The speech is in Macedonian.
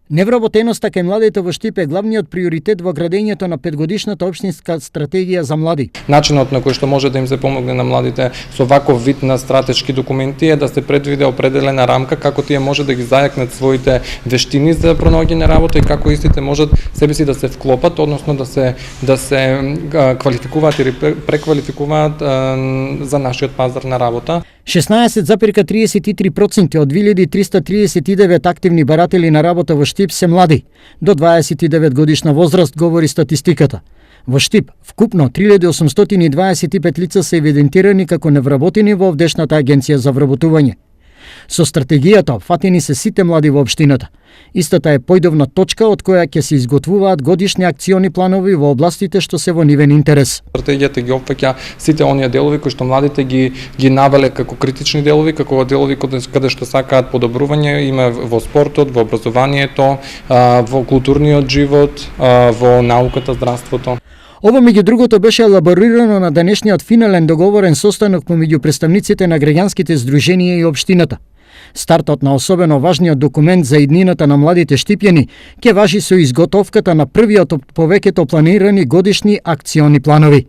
Невработеноста кај младите во Штип е главниот приоритет во градењето на петгодишната општинска стратегија за млади. Начинот на кој што може да им се помогне на младите со ваков вид на стратешки документи е да се предвиде определена рамка како тие може да ги зајакнат своите вештини за пронаоѓање работа и како истите можат себе си да се вклопат, односно да се квалификуваат или преквалификуваат за нашиот пазар на работа. 16,33% од 2339 активни баратели на работа во Штип се млади, до 29 годишна возраст, говори статистиката. Во Штип, вкупно 3825 лица се евидентирани како невработени во овдешната агенција за вработување. Со стратегијата фатени се сите млади во општината. Истата е појдовна точка од која ќе се изготвуваат годишни акциони планови во областите што се во нивен интерес. Стратегијата ги опфаќа сите оние делови кои што младите ги навеле како критични делови, како делови каде што сакаат подобрување, има во спортот, во образованието, во културниот живот, во науката, здравството. Ова меѓу другото беше елаборирано на денешниот финален договорен состанок помеѓу представниците на граѓанските здруженија и општината. Стартот на особено важниот документ за иднината на младите штипјани ќе важи со изготовката на првиот од повеќето планирани годишни акциони планови.